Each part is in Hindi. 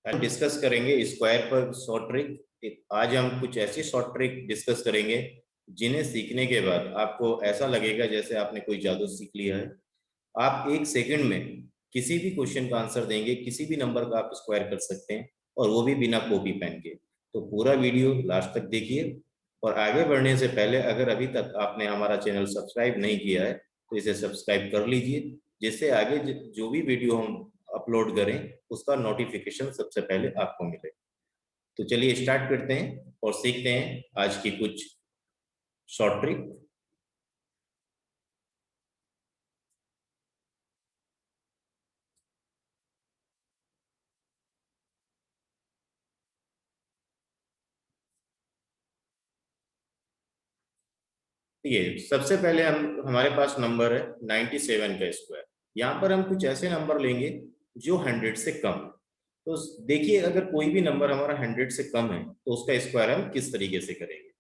हम डिस्कस करेंगे स्क्वायर पर शॉर्ट ट्रिक। आज हम कुछ ऐसी शॉर्ट ट्रिक डिस्कस करेंगे जिन्हें सीखने के बाद आपको ऐसा लगेगा जैसे आपने कोई जादू सीख लिया है। आप एक सेकंड में किसी भी क्वेश्चन का आंसर देंगे, किसी भी नंबर का आप स्क्वायर कर सकते हैं, और वो भी बिना कॉपी पेन के। तो पूरा वीडियो लास्ट तक देखिए। और आगे बढ़ने से पहले अगर अभी तक आपने हमारा चैनल सब्सक्राइब नहीं किया है तो इसे सब्सक्राइब कर लीजिए, जिससे आगे जो भी वीडियो हम अपलोड करें उसका नोटिफिकेशन सबसे पहले आपको मिले। तो चलिए स्टार्ट करते हैं और सीखते हैं आज की कुछ शॉर्ट ट्रिक। ये सबसे पहले हमारे पास नंबर है 97 का स्क्वायर। यहाँ पर हम कुछ ऐसे नंबर लेंगे जो 100 से कम है। तो देखिए, अगर कोई भी नंबर हमारा 100 से कम है तो उसका स्क्वायर हम किस तरीके से करेंगे।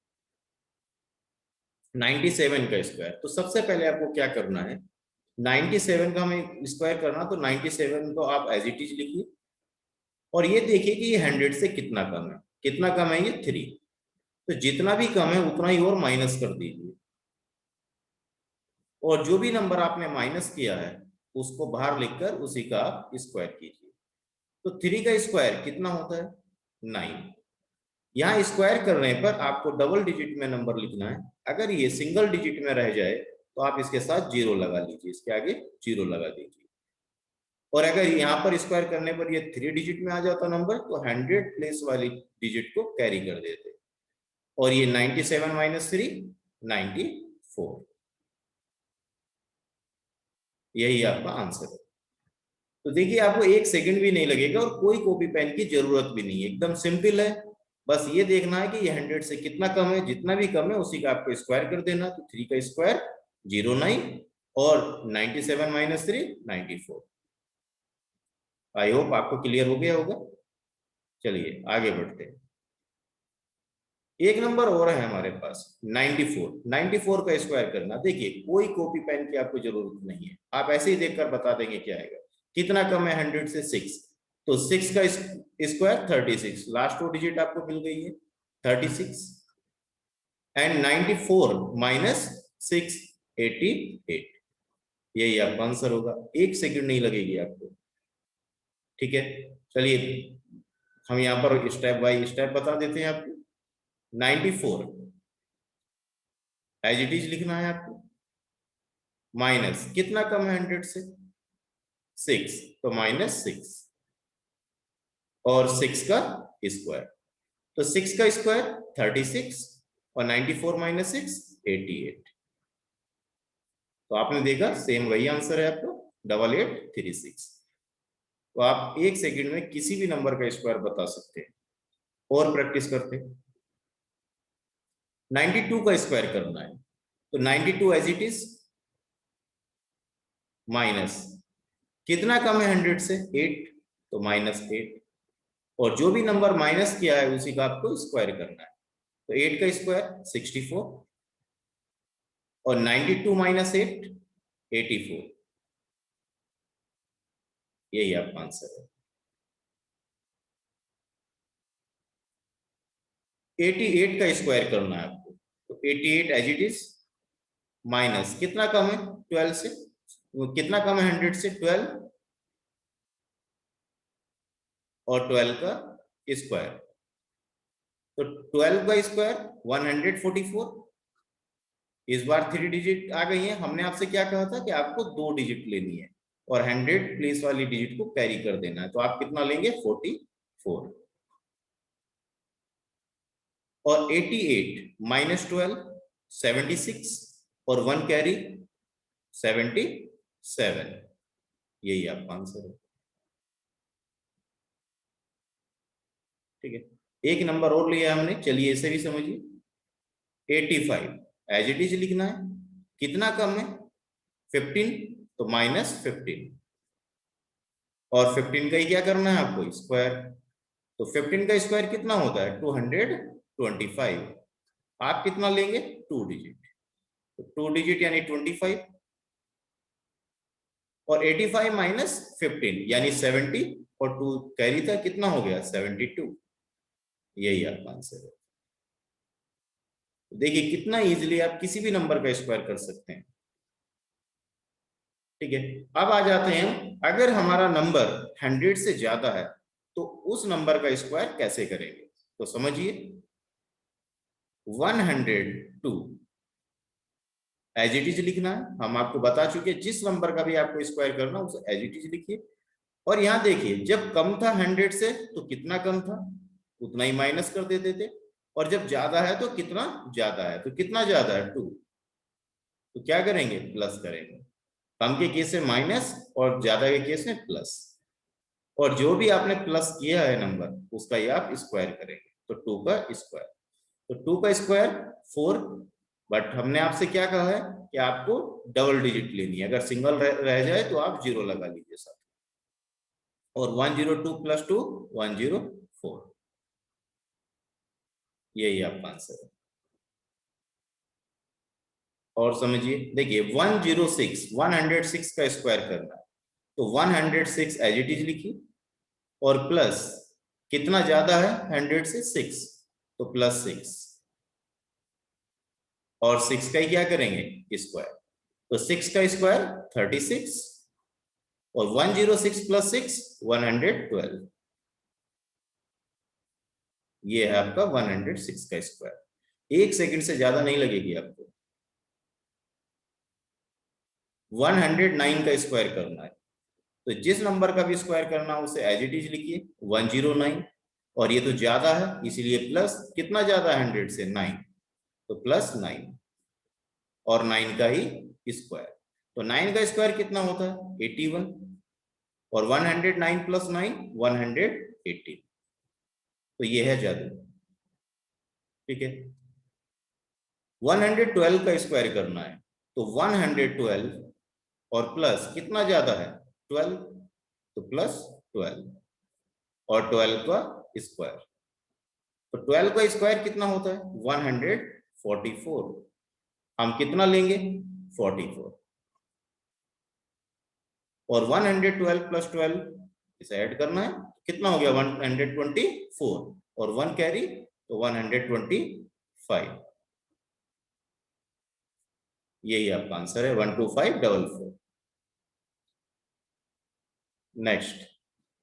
97 का स्क्वायर, तो सबसे पहले आपको क्या करना है, 97 का हमें स्क्वायर करना, तो 97 को आप एज इट इज लिखिए और ये देखिए कि ये 100 से कितना कम है। कितना कम है? ये 3। तो जितना भी कम है उतना ही और माइनस कर दीजिए, और जो भी नंबर आपने माइनस किया है उसको बाहर लिखकर उसी का आप स्क्वायर कीजिए। तो 3 का स्क्वायर कितना होता है? 9। यहाँ स्क्वायर करने पर आपको डबल डिजिट में नंबर लिखना है। अगर ये सिंगल डिजिट में रह जाए तो आप इसके साथ जीरो लगा लीजिए, इसके आगे जीरो लगा दीजिए। और अगर यहाँ पर स्क्वायर करने पर ये 3 डिजिट में आ जाता नंबर तो 100 प्लेस वाली डिजिट को कैरी कर देते, और ये 97 माइनस 3 94। यही आपका आंसर है। तो देखिए, आपको एक सेकंड भी नहीं लगेगा और कोई कॉपी पेन की जरूरत भी नहीं है, एकदम सिंपल है। बस ये देखना है कि ये 100 से कितना कम है, जितना भी कम है उसी का आपको स्क्वायर कर देना। तो 3 का स्क्वायर 09 और 97 माइनस 3 94। आई होप आपको क्लियर हो गया होगा। चलिए आगे बढ़ते हैं। एक नंबर और है हमारे पास 94। 94 का स्क्वायर करना, देखिए कोई कॉपी पेन की आपको जरूरत नहीं है, आप ऐसे ही देखकर बता देंगे क्या आएगा। कितना कम है 100 से? 6। तो 6 का स्क्वायर 36, लास्ट 2 डिजिट आपको मिल गई है 36। And 94 minus 6 88। यही आपका आंसर होगा। एक सेकंड नहीं लगेगी आपको। ठीक है, चलिए हम यहाँ पर स्टेप बाय स्टेप बता देते हैं आपको। 94 एज इट इज लिखना है आपको, माइनस कितना कम है 100 से? 6, तो माइनस 6 और 6 का स्क्वायर। तो 6 का स्क्वायर 36 और 94 माइनस 6 88। तो आपने देखा सेम वही आंसर है आपका 8836। तो आप एक सेकंड में किसी भी नंबर का स्क्वायर बता सकते हैं। और प्रैक्टिस करते हैं। 92 का स्क्वायर करना है, तो 92 एज इट इज माइनस कितना कम है 100 से? 8, तो माइनस 8। और जो भी नंबर माइनस किया है उसी का आपको स्क्वायर करना है। तो 8 का स्क्वायर 64 और 92 माइनस 8 84। यही आपका आंसर है। 88 का स्क्वायर करना है आपको, तो 88 एज इट इज माइनस कितना कम है 12 से? कितना कम है 100 से? 12 और 12 का स्क्वायर, तो 12 का स्क्वायर 144। इस बार 3 डिजिट आ गई है। हमने आपसे क्या कहा था कि आपको 2 डिजिट लेनी है और 100 प्लेस वाली डिजिट को कैरी कर देना है। तो आप कितना लेंगे? 44। और 88 माइनस 12 76 और 1 कैरी 77। यही आपका आंसर है। ठीक है, एक नंबर और लिया हमने, चलिए इसे भी समझिए। 85 एज इट इज लिखना है। कितना कम है? 15, तो माइनस 15। और 15 का ही क्या करना है आपको? स्क्वायर। तो 15 का स्क्वायर कितना होता है? 225। आप कितना लेंगे? 2 डिजिट। तो 2 डिजिट यानी 25। और 85 माइनस 15 यानी 70 और 2 कैरी था, कितना हो गया 72। यही आपका आंसर है। देखिए कितना इजीली आप किसी भी नंबर का स्क्वायर कर सकते हैं। ठीक है, अब आ जाते हैं अगर हमारा नंबर 100 से ज्यादा है तो उस नंबर का स्क्वायर कैसे करेंगे। तो समझिए 102 एज इट इज लिखना है। हम आपको बता चुके हैं जिस नंबर का भी आपको स्क्वायर करना उसे एज इट इज लिखिए। और यहां देखिए जब कम था 100 से तो कितना कम था उतना ही माइनस कर देते थे, और जब ज्यादा है तो कितना ज्यादा है, तो कितना ज्यादा है 2, तो क्या करेंगे प्लस करेंगे। कम के केस में माइनस और ज्यादा के केस में प्लस, और जो भी आपने प्लस किया है नंबर उसका ही आप स्क्वायर करेंगे। तो 2 का स्क्वायर, तो 2 का स्क्वायर 4, बट हमने आपसे क्या कहा है कि आपको डबल डिजिट लेनी है, अगर सिंगल रह जाए तो आप 0 लगा लीजिए साथ। और 102 + 2 104, यही आपका आंसर है। और समझिए देखिए 106 का स्क्वायर करना है, तो 106 एज इट इज लिखिए, और प्लस कितना ज्यादा है 100 से 6, तो +6, और 6 का ही क्या करेंगे स्क्वायर, तो 6 का स्क्वायर 36, और 106 + 6 112, ये है आपका 106 का स्क्वायर। 1 सेकंड से ज्यादा नहीं लगेगी आपको। 109 का स्क्वायर करना है, तो जिस नंबर का भी स्क्वायर करना है उसे एज इट इज लिखिए 109, और ये तो ज्यादा है इसीलिए प्लस, कितना ज्यादा है 100 से 9, तो +9, और 9 का ही स्क्वायर, तो 9 का स्क्वायर कितना होता है 81, और 109 + 9 118, तो ये है जादू। ठीक है, 112 का स्क्वायर करना है, तो 112 और प्लस कितना ज्यादा है 12, तो +12, और 12 का स्क्वायर, तो 12 का स्क्वायर कितना होता है 144, हम कितना लेंगे 44, और 112 + 12 इसे ऐड करना है, कितना हो गया 124, और 1 कैरी तो 125, यही आपका आंसर है 12544। नेक्स्ट,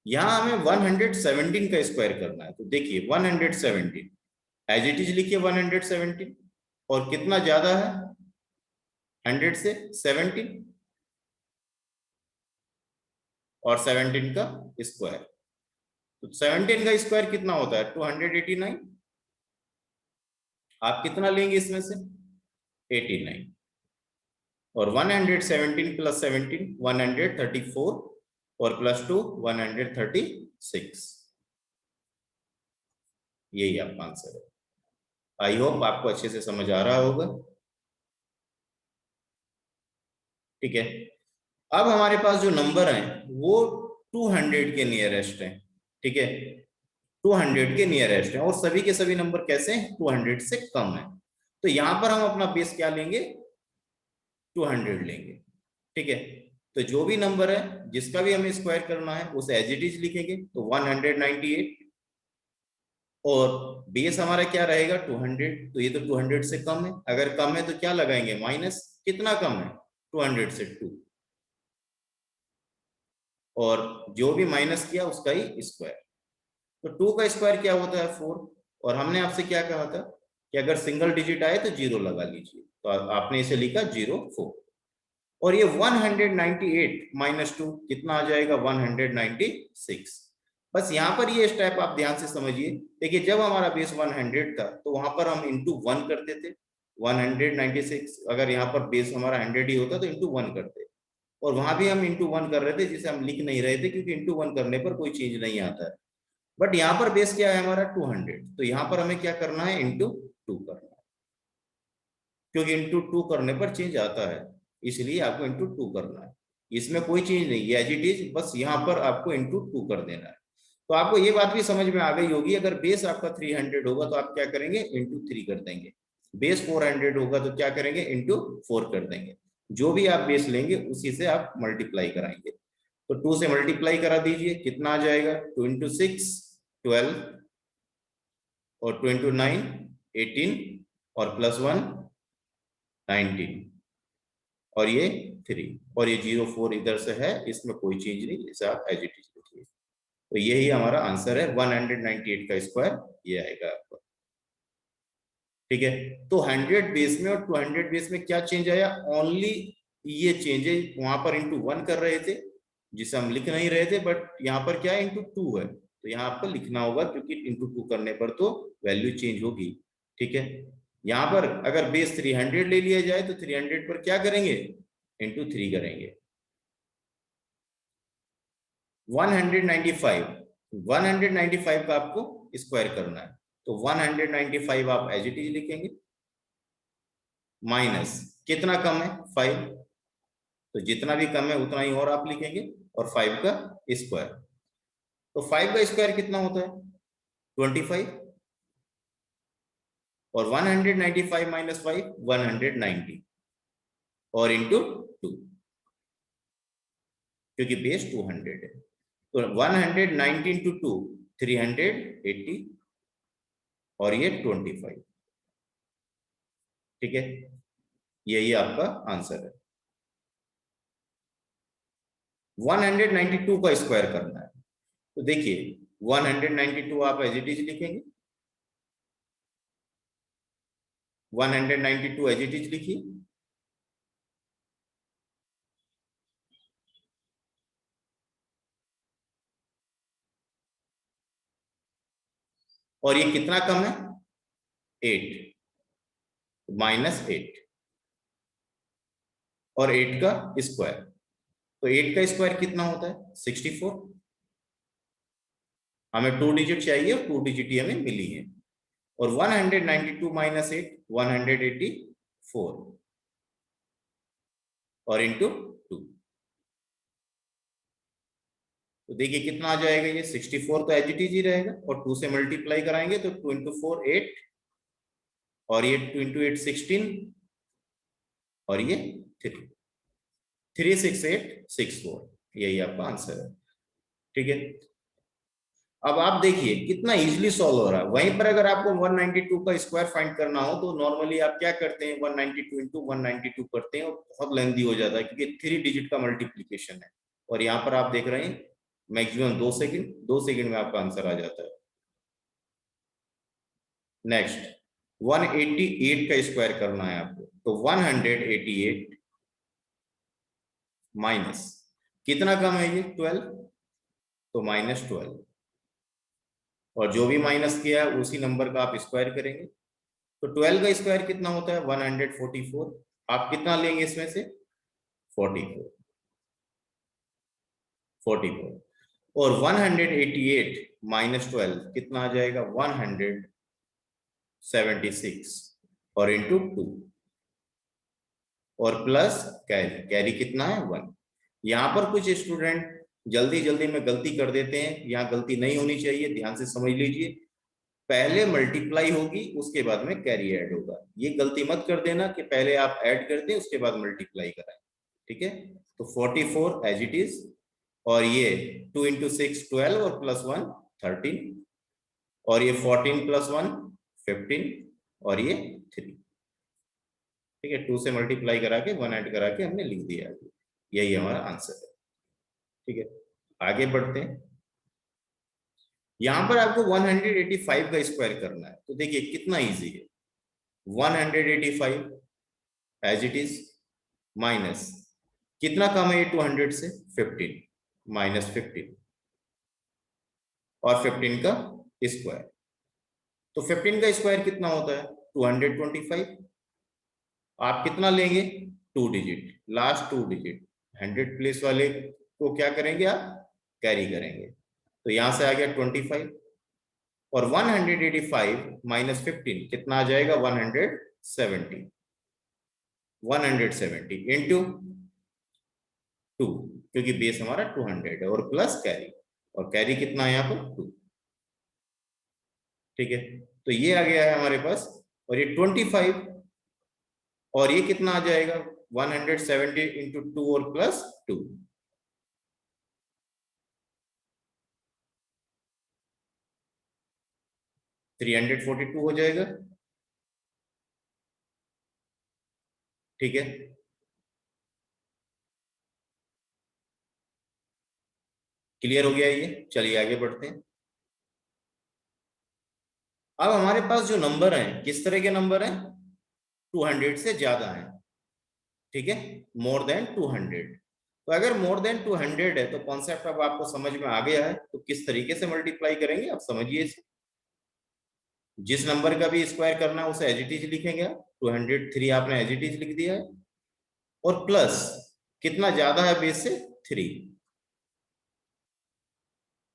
यहां हमें 117 का स्क्वायर करना है, तो देखिए 117 एज इट इज लिखिए 117, और कितना ज्यादा है 100 से 17, और 17 का स्क्वायर, तो 17 का स्क्वायर कितना होता है 289, आप कितना लेंगे इसमें से 89, और 117 + 17 134, और +2 136, यही आपका आंसर है। आई होप आपको अच्छे से समझ आ रहा होगा। ठीक है, अब हमारे पास जो नंबर हैं वो 200 के नियरेस्ट हैं। ठीक है, 200 के नियरेस्ट हैं, और सभी के सभी नंबर कैसे हैं 200 से कम है, तो यहां पर हम अपना बेस क्या लेंगे 200 लेंगे। ठीक है, तो जो भी नंबर है जिसका भी हमें स्क्वायर करना है उसे एज इट इज लिखेंगे, तो 198, और बेस हमारा क्या रहेगा 200, तो ये तो 200 से कम है, अगर कम है तो क्या लगाएंगे माइनस, कितना कम है 200 से 2, और जो भी माइनस किया उसका ही स्क्वायर, तो 2 का स्क्वायर क्या होता है 4, और हमने आपसे क्या कहा था कि अगर सिंगल डिजिट आए तो 0 लगा लीजिए, तो आपने इसे लिखा 04, और ये 198 - 2 कितना आ जाएगा 196। बस यहाँ पर ये स्टेप आप ध्यान से समझिए। देखिए जब हमारा बेस 100 था तो वहां पर हम इंटू 1 करते थे, 196 अगर यहाँ पर बेस हमारा 100 ही होता तो इंटू 1 करते, और वहां भी हम इंटू 1 कर रहे थे जिसे हम लिख नहीं रहे थे क्योंकि इंटू 1 करने पर कोई चेंज नहीं आता है। बट यहाँ पर बेस क्या है हमारा 200, तो यहाँ पर हमें क्या करना है इंटू 2 करना है, क्योंकि इंटू 2 करने पर चेंज आता है, इसलिए आपको इंटू 2 करना है। इसमें कोई चेंज नहीं है एज इट इज, बस यहाँ पर आपको इंटू 2 कर देना है। तो आपको ये बात भी समझ में आ गई होगी, अगर बेस आपका 300 होगा तो आप क्या करेंगे इंटू 3 कर देंगे, बेस 400 होगा तो क्या करेंगे इंटू 4 कर देंगे, जो भी आप बेस लेंगे उसी से आप मल्टीप्लाई कराएंगे। तो 2 से मल्टीप्लाई करा दीजिए, कितना आ जाएगा, 2 इंटू 6 12 और 2 इंटू 9 18 और +1 19 और ये 3 और ये 0 4 इधर से है, इसमें कोई चेंज नहीं, इसे आप एज इट इज लिखिए। तो यही हमारा आंसर है 198 का स्क्वायर, ये आएगा आपका। ठीक है, तो 100 बेस में और 200 बेस में क्या चेंज आया, ओनली ये चेंज है, वहां पर इंटू 1 कर रहे थे जिसे हम लिख नहीं रहे थे, बट यहाँ पर क्या है, इंटू 2 है, तो यहाँ आपको लिखना होगा क्योंकि इंटू 2 करने पर तो वैल्यू चेंज होगी। ठीक है, यहाँ पर अगर बेस 300 ले लिया जाए तो 300 पर क्या करेंगे, इंटू 3 करेंगे। 195 195 का आपको स्क्वायर करना है, तो 195 आप एज इट इज लिखेंगे, माइनस कितना कम है 5, तो जितना भी कम है उतना ही और आप लिखेंगे, और 5 का स्क्वायर, तो 5 का स्क्वायर कितना होता है 25, और 195 माइनस 5 190 और इंटू 2 क्योंकि बेस 200 है, तो 190 इंटू 2 380 और ये 25। ठीक है, यही आपका आंसर है। 192 का स्क्वायर करना है, तो देखिए 192 आप एज इट इज लिखेंगे, 192 एज इट इज लिखिए, और ये कितना कम है 8, -8 और 8 का स्क्वायर, तो 8 का स्क्वायर कितना होता है 64, हमें 2 डिजिट चाहिए और 2 डिजिट ही हमें मिली है, और 192 माइनस 8 184 और इंटू 2, तो देखिए कितना आ जाएगा, ये 64 तो एज इट इज ही रहेगा, और 2 से मल्टीप्लाई कराएंगे तो 2 इंटू 4 8 और ये 2 इंटू 8 16 और ये 3 36864, यही आपका आंसर है। ठीक है, अब आप देखिए कितना इजीली सॉल्व हो रहा है। वहीं पर अगर आपको 192 का स्क्वायर फाइंड करना हो तो नॉर्मली आप क्या करते हैं, 192 इंटू 192 करते हैं और बहुत लेंथी हो जाता है क्योंकि 3 डिजिट का मल्टीप्लीकेशन है, और यहाँ पर आप देख रहे हैं मैक्सिमम 2 सेकंड में आपका आंसर आ जाता है। नेक्स्ट 188 का स्क्वायर करना है आपको, तो 188 माइनस कितना कम है ये 12, तो -12, और जो भी माइनस किया है उसी नंबर का आप स्क्वायर करेंगे, तो 12 का स्क्वायर कितना होता है 144, आप कितना लेंगे इसमें से 44 44, और 188 -12 कितना आ जाएगा 176 और इंटू 2 और प्लस कैरी, कैरी कितना है 1। यहाँ पर कुछ स्टूडेंट जल्दी जल्दी में गलती कर देते हैं, यहाँ गलती नहीं होनी चाहिए, ध्यान से समझ लीजिए, पहले मल्टीप्लाई होगी उसके बाद में कैरी ऐड होगा, ये गलती मत कर देना कि पहले आप ऐड कर दें उसके बाद मल्टीप्लाई कराएं। ठीक है, तो 44 एज इट इज, और ये 2 इंटू 6 12 और +1 13, और ये 14 +1 15 और ये 3। ठीक है, 2 से मल्टीप्लाई करा के 1 ऐड करा के हमने लिख दिया, यही हमारा आंसर है। ठीक है, आगे बढ़ते हैं। यहां पर आपको 185 का स्क्वायर करना है, तो देखिए कितना इजी है, 185 एज इट इज माइनस कितना कम है ये 200 से 15, -15 और 15 का स्क्वायर, तो 15 का स्क्वायर कितना होता है 225, आप कितना लेंगे 2 डिजिट, लास्ट 2 डिजिट 100 प्लेस वाले को क्या करेंगे आप कैरी करेंगे, तो यहां से आ गया 25, और 185 -15 कितना आ जाएगा 170 इंटू 2 क्योंकि बेस हमारा 200 है, और प्लस कैरी, और कैरी कितना है यहाँ पर 2। ठीक है, तो ये आ गया है हमारे पास, और ये 25 और ये कितना आ जाएगा 170 इंटू 2 और प्लस 2, 342 हो जाएगा। ठीक है, क्लियर हो गया ये। चलिए आगे बढ़ते हैं। अब हमारे पास जो नंबर है किस तरह के नंबर हैं, 200 से ज्यादा है। ठीक है, मोर देन 200। तो अगर मोर देन 200 है तो कॉन्सेप्ट अब आपको समझ में आ गया है, तो किस तरीके से मल्टीप्लाई करेंगे आप समझिए इसे। जिस नंबर का भी स्क्वायर करना है उसे एज इट इज लिखेंगे आप। 203 आपने एज इट इज लिख दिया है, और प्लस कितना ज्यादा है बेस से, 3,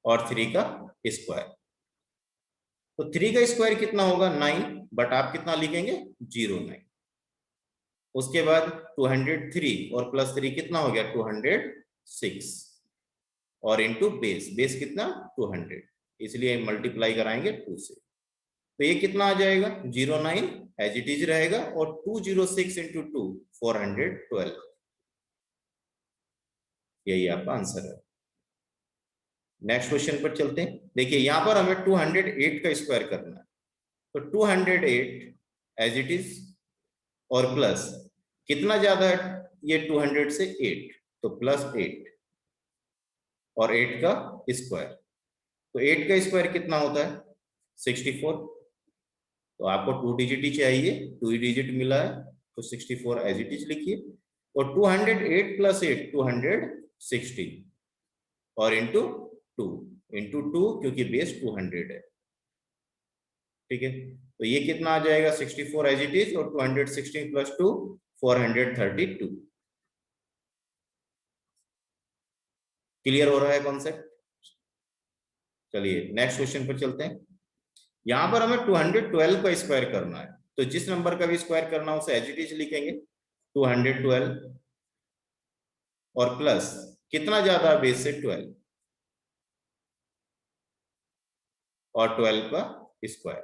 और 3 का स्क्वायर। तो 3 का स्क्वायर कितना होगा, 9, बट आप कितना लिखेंगे, 09। उसके बाद 203 और प्लस 3 कितना हो गया, 206, और इंटू बेस, बेस कितना, 200, इसलिए मल्टीप्लाई कराएंगे 2 से। तो ये कितना आ जाएगा, 09 एज इट इज रहेगा, और 206 इंटू 2, 412। यही आपका आंसर है। नेक्स्ट क्वेश्चन पर चलते हैं। देखिए यहां पर हमें 208 का स्क्वायर करना है, तो 208 एज इट इज, और प्लस कितना ज्यादा है ये 200 से, 8, तो प्लस 8, और 8 का स्क्वायर। तो 8 का स्क्वायर कितना होता है, 64। तो आपको 2 डिजिट ही चाहिए, 2 ही डिजिट मिला है, तो 64 एज इट इज लिखिए। और 208 प्लस 8, 216, और इंटू 2, इंटू 2 क्योंकि बेस 200 है। ठीक है, तो ये कितना आ जाएगा, 64 एज इट इज, और 216 प्लस 2, 432। क्लियर हो रहा है कॉन्सेप्ट। चलिए नेक्स्ट क्वेश्चन पर चलते हैं। यहां पर हमें 212 का स्क्वायर करना है, तो जिस नंबर का भी स्क्वायर करना है उसे एज इट इज लिखेंगे, 212, और प्लस कितना ज्यादा बेस से, 12, और 12 का स्क्वायर।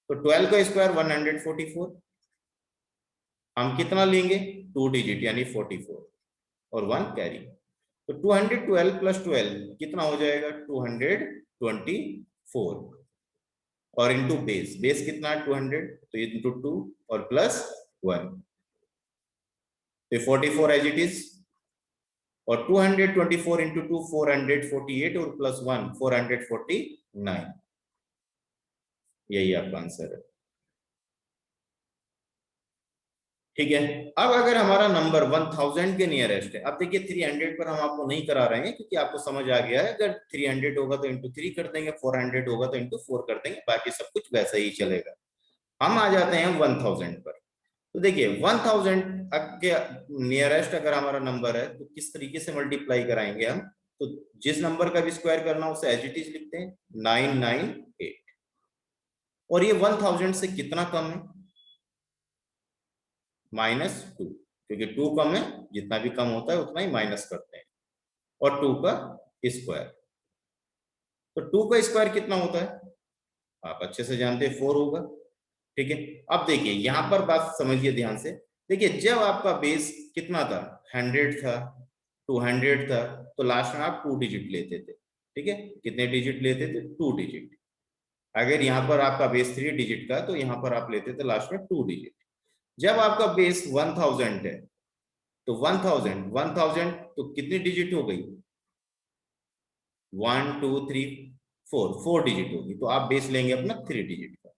तो 12 का स्क्वायर 144, हम कितना लेंगे, 2 डिजिट यानी 44, और 1 कैरी। तो 212 प्लस 12 कितना हो जाएगा, 224, और इंटू बेस, बेस कितना है 200, तो इंटू 2 और प्लस 1, तो 44 एज इट इज, और 224 इंटू 2, 448, और प्लस 1, 449। यही आपका आंसर है। ठीक है, अब अगर हमारा नंबर 1000 के नियरेस्ट है, अब देखिए 300 पर हम आपको नहीं करा रहे हैं क्योंकि आपको समझ आ गया है, अगर 300 होगा तो इंटू 3 कर देंगे, 400 होगा तो इंटू 4 कर देंगे, बाकी सब कुछ वैसा ही चलेगा। हम आ जाते हैं 1000 पर। तो देखिए 1000 के नियरेस्ट अगर हमारा नंबर है तो किस तरीके से मल्टीप्लाई कराएंगे हम, तो जिस नंबर का भी स्क्वायर करना उसे एज इट इज लिखते हैं, 998, और ये 1000 से कितना कम है, -2, क्योंकि 2 कम है, जितना भी कम होता है उतना ही माइनस करते हैं, और 2 का स्क्वायर। तो 2 का स्क्वायर कितना होता है, आप अच्छे से जानते हैं, 4 होगा। ठीक है, अब देखिए यहां पर बात समझिए ध्यान से। देखिए जब आपका बेस कितना था, 100 था, 200 था, तो लास्ट में आप 2 डिजिट लेते थे। ठीक है, कितने डिजिट लेते थे, 2 डिजिट। अगर यहाँ पर आपका बेस 3 डिजिट का, तो यहाँ पर आप लेते थे लास्ट में 2 डिजिट। जब आपका बेस 1000 है, तो 1000 तो कितनी डिजिट हो गई, 1 2 3 4 डिजिट होगी, तो आप बेस लेंगे अपना 3 डिजिट का।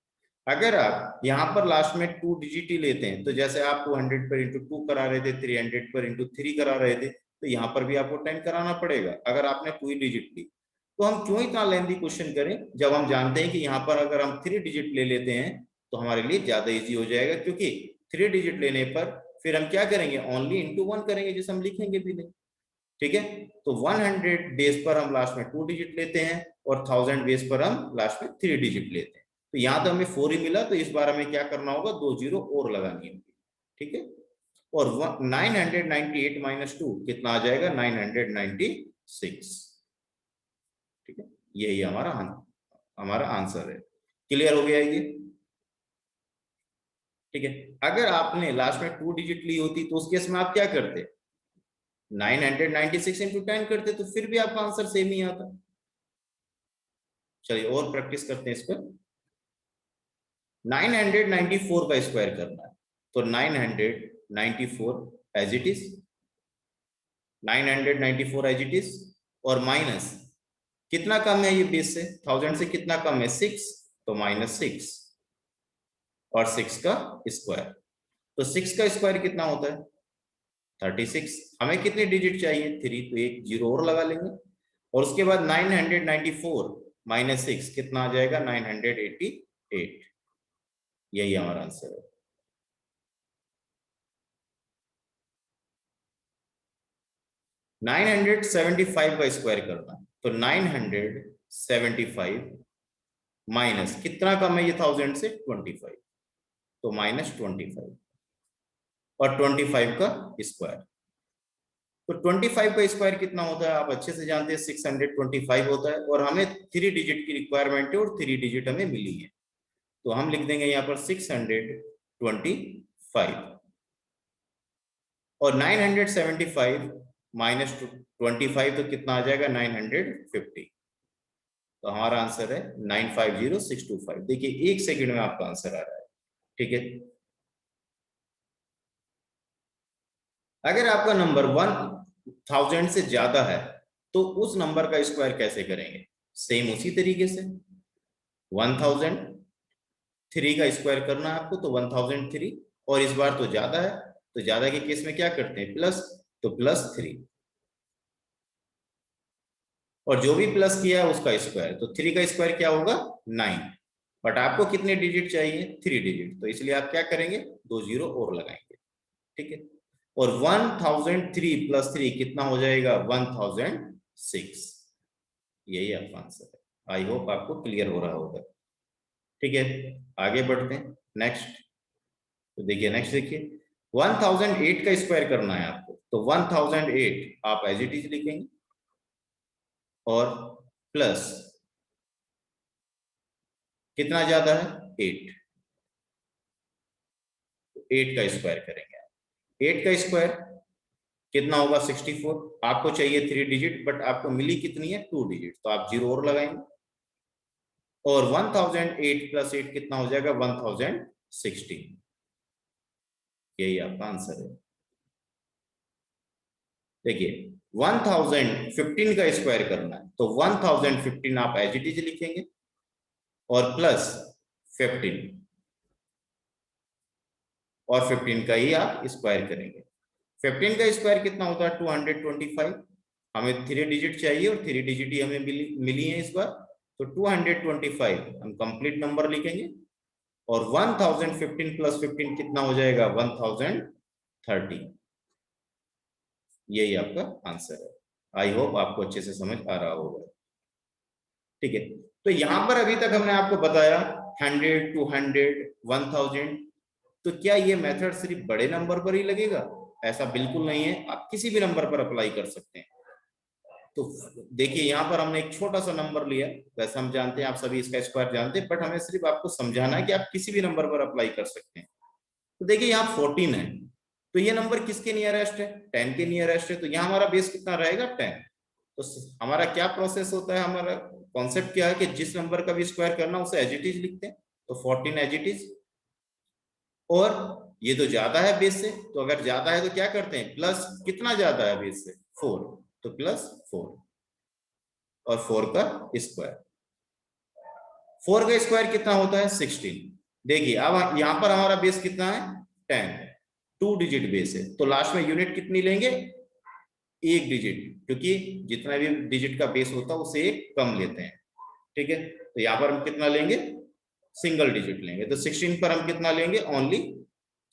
अगर आप यहाँ पर लास्ट में 2 डिजिट ही लेते हैं, तो जैसे आप 200 पर इंटू 2 करा रहे थे, 300 पर इंटू 3 करा रहे थे, तो यहाँ पर भी आपको 10 कराना पड़ेगा अगर आपने 2 डिजिट ली। तो हम क्यों इतना लेंथी क्वेश्चन करें, जब हम जानते हैं कि यहाँ पर अगर हम 3 डिजिट ले लेते हैं तो हमारे लिए ज्यादा इजी हो जाएगा, क्योंकि 3 डिजिट लेने पर फिर हम क्या करेंगे, ओनली इंटू 1 करेंगे, जिसे हम लिखेंगे भी नहीं। ठीक है, तो 100 बेस पर हम लास्ट में 2 डिजिट लेते हैं, और 1000 बेस पर हम लास्ट में 3 डिजिट लेते हैं। तो यहाँ तो हमें 4 ही मिला, तो इस बार हमें क्या करना होगा, 2 जीरो और लगानी होगी। ठीक है, और 998 -2 कितना आ जाएगा, 996। ठीक है, यही हमारा आंसर है। क्लियर हो गया ये। ठीक है। अगर आपने लास्ट में 2 डिजिट ली होती तो उस केस में आप क्या करते, 996 इंटू 10 करते, तो फिर भी आपका आंसर सेम ही आता। चलिए और प्रैक्टिस करते हैं इस पर। 994 का स्क्वायर करना है, तो 994 as it is, 994 as it is, और माइनस कितना कम है ये बेस से, 1000 से कितना कम है, 6, तो -6, और 6 का स्क्वायर, तो 6 का स्क्वायर कितना होता है, 36। हमें कितने डिजिट चाहिए, 3, तो एक जीरो और लगा लेंगे, और उसके बाद 994 -6 कितना आ जाएगा, 988। यही हमारा आंसर है। $975 का स्क्वायर करना, तो 975 माइनस कितना कम है ये 1000 से, 25, तो -25, और 25 का स्क्वायर, तो 25 का स्क्वायर कितना होता है आप अच्छे से जानते हैं, 625 होता है, और हमें 3 डिजिट की रिक्वायरमेंट है और 3 डिजिट हमें मिली है, तो हम लिख देंगे यहाँ पर 625, और 975 -25 तो कितना आ जाएगा, 950, तो हमारा आंसर है 950625। देखिए 1 सेकंड में आपका आंसर आ रहा है। ठीक है, अगर आपका नंबर 1000 से ज्यादा है तो उस नंबर का स्क्वायर कैसे करेंगे, सेम उसी तरीके से 1003 का स्क्वायर करना है आपको, तो 1003, और इस बार तो ज्यादा है, तो ज्यादा के केस में क्या करते हैं, प्लस, तो +3, और जो भी प्लस किया है उसका स्क्वायर, तो 3 का स्क्वायर क्या होगा, 9, बट आपको कितने डिजिट चाहिए, 3 डिजिट, तो इसलिए आप क्या करेंगे, 2 जीरो और लगाएंगे। ठीक है, और 1003 + 3 कितना हो जाएगा, 1006। यही आपका आंसर है। आई होप आपको क्लियर हो रहा होगा। ठीक है, आगे बढ़ते हैं नेक्स्ट। तो देखिए नेक्स्ट, देखिए 1008 का स्क्वायर करना है आपको, तो 1008 आप एज इट इज लिखेंगे, और प्लस कितना ज्यादा है, 8, 8 का स्क्वायर करेंगे। 8 का स्क्वायर कितना होगा, 64, आपको चाहिए 3 डिजिट, बट आपको मिली कितनी है, 2 डिजिट, तो आप जीरो और लगाएंगे, और 1008 + 8 कितना हो जाएगा, 1016। यही आपका आंसर है। देखिए 1015 का स्क्वायर करना है, तो 1015 आप एज इट इज लिखेंगे, और प्लस 15, और 15 का ही आप स्क्वायर करेंगे। 15 का स्क्वायर कितना होता है, 225। हमें 3 डिजिट चाहिए और 3 डिजिट ही हमें मिली है इस बार, तो 225 हम कंप्लीट नंबर लिखेंगे, और 1015 + 15 कितना हो जाएगा, 1030। यही आपका आंसर है। आई होप आपको अच्छे से समझ आ रहा होगा। ठीक है, तो यहां पर अभी तक हमने आपको बताया 100, 200, 1000, तो क्या ये मेथड सिर्फ बड़े नंबर पर ही लगेगा, ऐसा बिल्कुल नहीं है, आप किसी भी नंबर पर अप्लाई कर सकते हैं। तो देखिए यहाँ पर हमने एक छोटा सा नंबर लिया, वैसे हम जानते हैं आप सभी इसका स्क्वायर जानते हैं, बट हमें सिर्फ आपको समझाना है कि आप किसी भी नंबर पर अप्लाई कर सकते हैं। तो देखिए यहाँ 14 है, तो ये नंबर किसके नियरेस्ट है, 10 के नियरेस्ट है, तो यहाँ हमारा बेस कितना रहेगा, 10। तो हमारा क्या प्रोसेस होता है, हमारा कॉन्सेप्ट क्या है कि जिस नंबर का भी स्क्वायर करना उसे एज इट इज लिखते हैं, तो 14 एज इट इज, और ये तो ज्यादा है बेस से, तो अगर ज्यादा है तो क्या करते हैं, प्लस कितना ज्यादा है बेस से, 4, तो +4, और 4 का स्क्वायर, 4 का स्क्वायर कितना होता है, 16। देखिए अब यहां पर हमारा बेस कितना है, 10, 2 डिजिट बेस है, तो लास्ट में यूनिट कितनी लेंगे, 1 डिजिट, क्योंकि जितना भी डिजिट का बेस होता है उसे एक कम लेते हैं। ठीक है, तो यहाँ पर हम कितना लेंगे, सिंगल डिजिट लेंगे, तो 16 पर हम कितना लेंगे, ओनली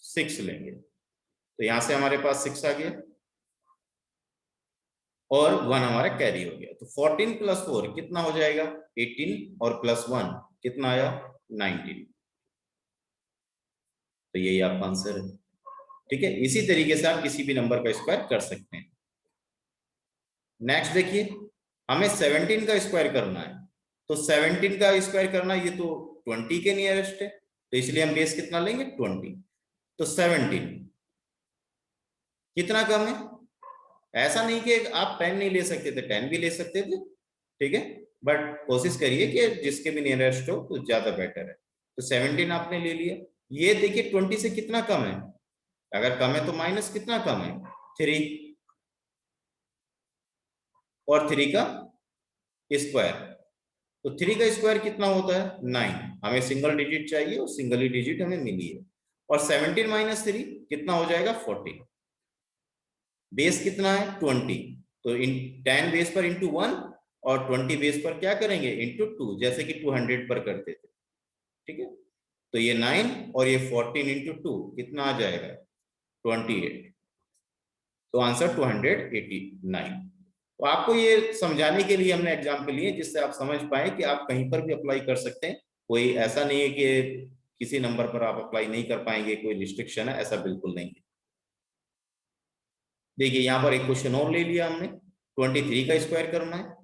6 लेंगे, तो यहां से हमारे पास 6 आ गया, और 1 हमारा कैरी हो गया, तो 14 + 4 कितना हो जाएगा, 18, और +1 कितना आया, 19। तो यही आपका आंसर है। ठीक है, इसी तरीके से आप किसी भी नंबर का स्क्वायर कर सकते हैं। नेक्स्ट देखिए, हमें 17 का स्क्वायर करना है, तो 17 का स्क्वायर करना, ये तो 20 के नियरेस्ट है, तो इसलिए हम बेस कितना लेंगे, 20। तो 17 कितना कम है? ऐसा नहीं कि आप 10 नहीं ले सकते थे, 10 भी ले सकते थे, ठीक है, बट कोशिश करिए कि जिसके भी नियरेस्ट हो तो ज्यादा बेटर है। तो 17 आपने ले लिया। ये देखिए 20 से कितना कम है? अगर कम है तो माइनस कितना कम है? 3, और 3 का स्क्वायर, तो 3 का स्क्वायर कितना होता है? 9। हमें सिंगल डिजिट चाहिए और सिंगल ही डिजिट हमें मिली है। और 17 माइनस 3 कितना हो जाएगा? 14। बेस कितना है? 20, तो इन 10 बेस पर इंटू 1, और 20 बेस पर क्या करेंगे? इंटू 2, जैसे कि 200 पर करते थे, ठीक है। तो ये 9 और ये 14 इंटू 2 कितना आ जाएगा? 28। तो आंसर 289। तो आपको ये समझाने के लिए हमने एग्जाम्पल लिए, जिससे आप समझ पाए कि आप कहीं पर भी अप्लाई कर सकते हैं। कोई ऐसा नहीं है कि किसी नंबर पर आप अप्लाई नहीं कर पाएंगे, कोई रिस्ट्रिक्शन है, ऐसा बिल्कुल नहीं है। देखिए यहाँ पर एक क्वेश्चन और ले लिया हमने, 23 का स्क्वायर करना है।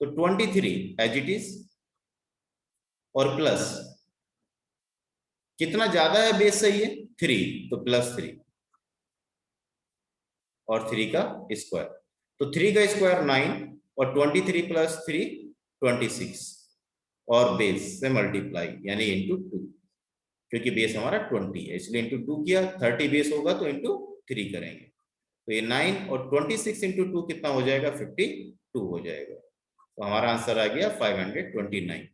तो 23 एज इट इज, और प्लस कितना ज्यादा है बेस सही है? 3, तो +3, और 3 का स्क्वायर, तो 3 का स्क्वायर 9, और 23 प्लस 3 26, और बेस से मल्टीप्लाई यानी इंटू 2, क्योंकि बेस हमारा 20 है इसलिए इंटू 2 किया। 30 बेस होगा तो इंटू 3 करेंगे, तो ये 9 और 26 इंटू 2 कितना हो जाएगा? 52 हो जाएगा। तो हमारा आंसर आ गया 529।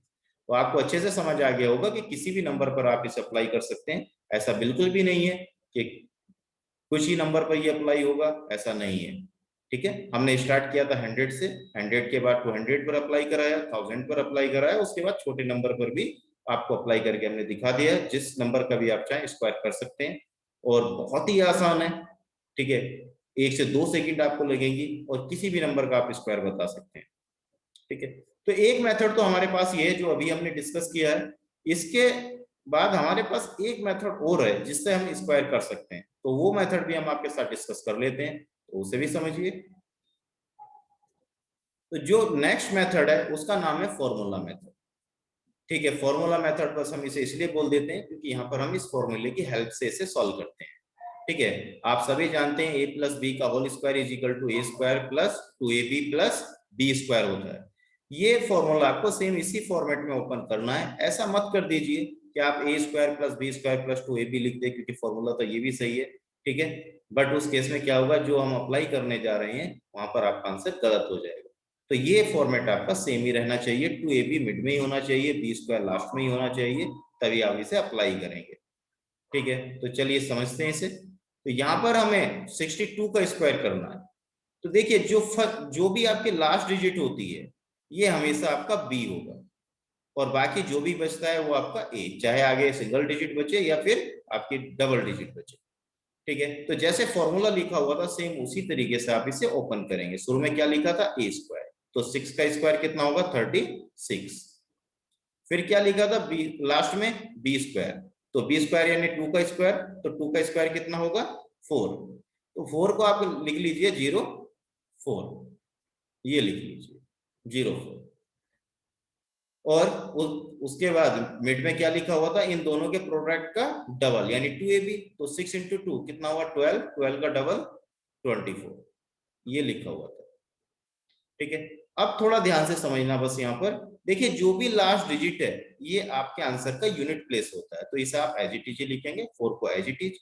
तो आपको अच्छे से समझ आ गया होगा कि किसी भी नंबर पर आप इसे अप्लाई कर सकते हैं। ऐसा बिल्कुल भी नहीं है कि कुछ ही नंबर पर ये अप्लाई होगा, ऐसा नहीं है, ठीक है। हमने स्टार्ट किया था 100 से, 100 के बाद 200 पर अप्लाई कराया, 1000 पर अप्लाई कराया, उसके बाद छोटे नंबर पर भी आपको अप्लाई करके हमने दिखा दिया। जिस नंबर का भी आप चाहें स्क्वायर कर सकते हैं, और बहुत ही आसान है, ठीक है। 1 से 2 सेकंड आपको लगेंगी और किसी भी नंबर का आप स्क्वायर बता सकते हैं, ठीक है। तो एक मेथड तो हमारे पास ये है जो अभी हमने डिस्कस किया है। इसके बाद हमारे पास एक मेथड और है जिससे हम स्क्वायर कर सकते हैं, तो वो मेथड भी हम आपके साथ डिस्कस कर लेते हैं, तो उसे भी समझिए। तो जो नेक्स्ट मेथड है उसका नाम है फॉर्मूला मेथड, ठीक है। फॉर्मूला मेथड बस हम इसे इसलिए बोल देते हैं क्योंकि यहाँ पर हम इस फॉर्मूले की हेल्प से इसे सॉल्व करते हैं, ठीक है। आप सभी जानते हैं a प्लस बी का whole square is equal to a square plus 2ab plus b square होता है। ये फॉर्मूला आपको सेम इसी फॉर्मेट में ओपन करना है। ऐसा मत कर दीजिए कि आप a square plus b square plus 2ab लिख दे, क्योंकि फॉर्मूला तो ये भी सही है, ठीक है, बट उस केस में क्या होगा, जो हम अप्लाई करने जा रहे हैं वहां पर आपका आंसर गलत हो जाएगा। तो ये फॉर्मेट आपका सेम ही रहना चाहिए, 2ab मिड में ही होना चाहिए, b स्क्वायर लास्ट में ही होना चाहिए, तभी आप इसे अप्लाई करेंगे, ठीक है। तो चलिए समझते हैं इसे। तो यहाँ पर हमें 62 का स्क्वायर करना है। तो देखिए जो भी आपकी लास्ट डिजिट होती है ये हमेशा आपका बी होगा, और बाकी जो भी बचता है वो आपका ए, चाहे आगे सिंगल डिजिट बचे या फिर आपकी डबल डिजिट बचे, ठीक है। तो जैसे फॉर्मूला लिखा हुआ था सेम उसी तरीके से आप इसे ओपन करेंगे। शुरू में क्या लिखा था? ए स्क्वायर, तो 6 का स्क्वायर कितना होगा? 36। फिर क्या लिखा था बी लास्ट में? बी स्क्वायर, तो बी स्क्वायर यानी 2 का स्क्वायर, तो 2 का स्क्वायर कितना होगा? 4। तो 4 को आप लिख लीजिए 0 4, ये लिख लीजिए 0 4। और उसके बाद मिड में क्या लिखा हुआ था? इन दोनों के प्रोडक्ट का डबल यानी 2ab, तो 6 इंटू 2 कितना हुआ? 12, 12 का डबल 24, ये लिखा हुआ था, ठीक है। अब थोड़ा ध्यान से समझना बस यहाँ पर देखिए, जो भी लास्ट डिजिट है ये आपके आंसर का यूनिट प्लेस होता है, तो इसे आप एज इट इज लिखेंगे, 4 को एज इट इज।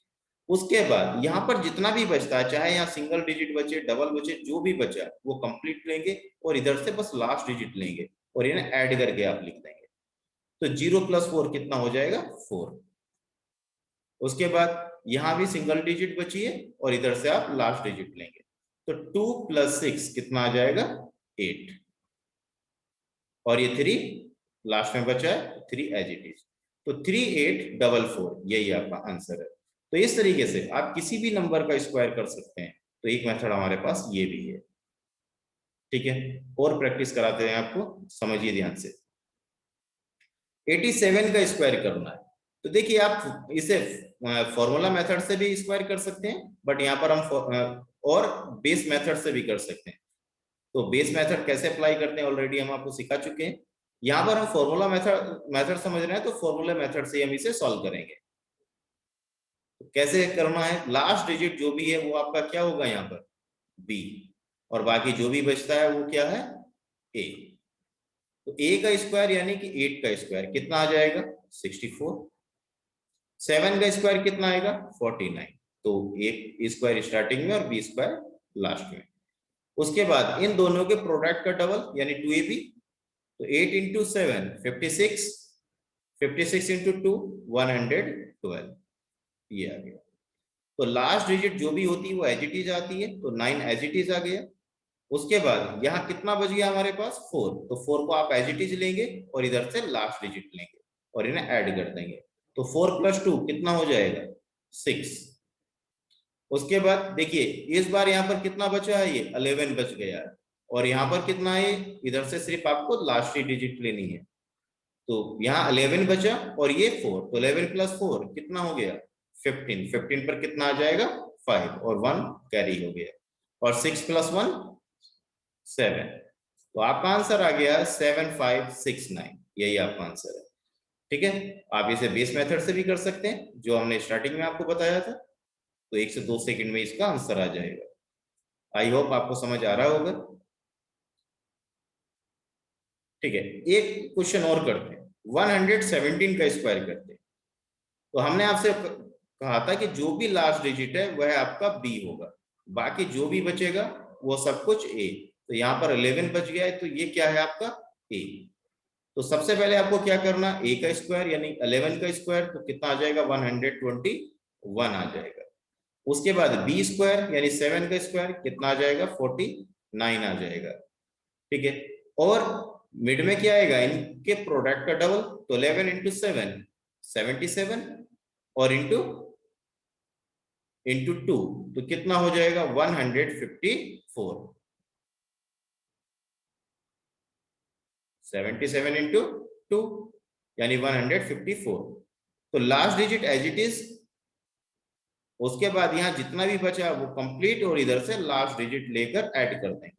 उसके बाद यहाँ पर जितना भी बचता है, चाहे यहाँ सिंगल डिजिट बचे डबल बचे, जो भी बचा वो कंप्लीट लेंगे, और इधर से बस लास्ट डिजिट लेंगे और इन्हें ऐड करके आप लिख देंगे। तो 0 + 4 कितना हो जाएगा? 4। उसके बाद यहाँ भी सिंगल डिजिट बची है और इधर से आप लास्ट डिजिट लेंगे, तो 2 + 6 कितना आ जाएगा? 8, और ये 3 लास्ट में बचा है, 3 एज इट इज, तो 3844 यही आपका आंसर है। तो इस तरीके से आप किसी भी नंबर का स्क्वायर कर सकते हैं। तो एक मेथड हमारे पास ये भी है, ठीक है। और प्रैक्टिस कराते हैं आपको, समझिए ध्यान से। 87 का स्क्वायर करना है, तो देखिए आप इसे फॉर्मूला मेथड से भी स्क्वायर कर सकते हैं, बट यहाँ पर हम और बेस मेथड से भी कर सकते हैं। तो बेस मेथड कैसे अप्लाई करते हैं ऑलरेडी हम आपको सिखा चुके हैं। यहाँ पर हम फॉर्मूला मेथड समझ रहे हैं, तो फॉर्मूला मेथड से हम इसे सॉल्व करेंगे। तो कैसे करना है, लास्ट डिजिट जो भी है वो आपका क्या होगा यहाँ पर, बी, और बाकी जो भी बचता है वो क्या है, ए। तो ए का स्क्वायर यानी कि 8 का स्क्वायर कितना आ जाएगा, 64। 7 का स्क्वायर कितना आएगा, 49। तो एक स्क्वायर स्टार्टिंग में और बी स्क्वायर लास्ट में। उसके बाद इन दोनों के प्रोडक्ट का डबल यानी 2ab, तो 8 इंटू 7 56, 56 इंटू 2 112, ये आ गया। तो लास्ट डिजिट जो भी होती है वो एज इट इज आती है, तो 9 एज इट इज आ गया। उसके बाद यहाँ कितना बच गया हमारे पास, 4, तो 4 को आप एज इट इज लेंगे और इधर से लास्ट डिजिट लेंगे और इन्हें ऐड कर देंगे, तो 4 + 2 कितना हो जाएगा, 6। उसके बाद देखिए इस बार यहाँ पर कितना बचा है, ये 11 बच गया है, और यहाँ पर कितना है, इधर से सिर्फ आपको लास्ट ही डिजिट लेनी है। तो यहाँ 11 बचा और ये 4, तो 11 + 4 कितना हो गया, 15। 15 पर कितना आ जाएगा, 5, और 1 कैरी हो गया, और 6 + 1 7। तो आपका आंसर आ गया 7569, यही आपका आंसर है। ठीक है, आप इसे बेस मेथड से भी कर सकते हैं जो हमने स्टार्टिंग में आपको बताया था, तो 1 से 2 सेकंड में इसका आंसर आ जाएगा। आई होप आपको समझ आ रहा होगा। ठीक है, एक क्वेश्चन और करते हैं, 117 का स्क्वायर करते हैं। तो हमने आपसे कहा था कि जो भी लास्ट डिजिट है वह आपका बी होगा, बाकी जो भी बचेगा वो सब कुछ ए। तो यहाँ पर 11 बच गया है, तो ये क्या है आपका ए। तो सबसे पहले आपको क्या करना, ए का स्क्वायर यानी 11 का स्क्वायर, तो कितना आ जाएगा, 121 आ जाएगा। उसके बाद बी स्क्वायर यानी 7 का स्क्वायर कितना आ जाएगा, 49 आ जाएगा। ठीक है, और मिड में क्या आएगा, इनके प्रोडक्ट का डबल, तो 11 इंटू 7 77, और इंटू 2 तो कितना हो जाएगा, 154। 77 इंटू 2 यानी 154। तो last digit as it is, उसके बाद यहाँ जितना भी बचा वो कंप्लीट, और इधर से लास्ट डिजिट लेकर ऐड कर देंगे।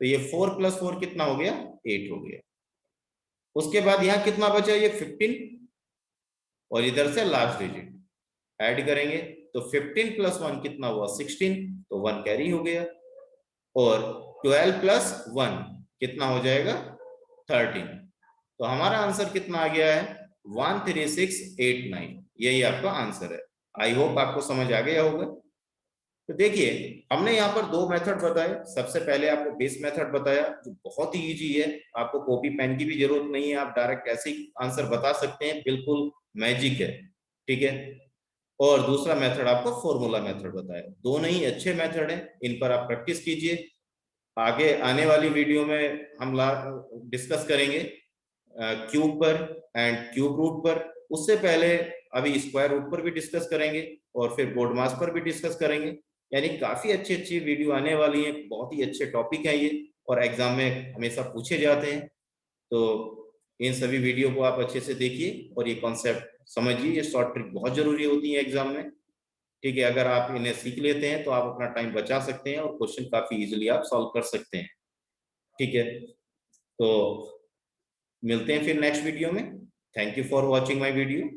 तो ये 4 + 4 कितना हो गया, 8 हो गया। उसके बाद यहाँ कितना बचा, ये 15, और इधर से लास्ट डिजिट ऐड करेंगे, तो 15 + 1 कितना हुआ, 16, तो 1 कैरी हो गया। और 12 + 1 कितना हो जाएगा, 13। तो हमारा आंसर कितना आ गया है, 13689, यही आपका आंसर है। आई होप आपको समझ आ गया होगा। तो देखिए हमने यहाँ पर 2 मेथड बताए। सबसे पहले आपको बेस मेथड बताया जो बहुत ही इजी है, आपको कॉपी पेन की भी जरूरत नहीं है, आप डायरेक्ट ऐसे ही आंसर बता सकते हैं, बिल्कुल मैजिक है। ठीक है, और दूसरा मेथड आपको फॉर्मूला मेथड बताया। दोनों ही अच्छे मेथड हैं, इन पर आप प्रैक्टिस कीजिए। आगे आने वाली वीडियो में हम डिस्कस करेंगे क्यूब पर एंड क्यूब रूट पर। उससे पहले अभी स्क्वायर रूट पर भी डिस्कस करेंगे, और फिर बोर्ड मास पर भी डिस्कस करेंगे। यानी काफी अच्छी अच्छी वीडियो आने वाली है, बहुत ही अच्छे टॉपिक है ये, और एग्जाम में हमेशा पूछे जाते हैं। तो इन सभी वीडियो को आप अच्छे से देखिए और ये कॉन्सेप्ट समझिए। ये शॉर्ट ट्रिक बहुत जरूरी होती है एग्जाम में। ठीक है, अगर आप इन्हें सीख लेते हैं तो आप अपना टाइम बचा सकते हैं और क्वेश्चन काफी इजीली आप सॉल्व कर सकते हैं। ठीक है, तो मिलते हैं फिर नेक्स्ट वीडियो में। Thank you for watching my video.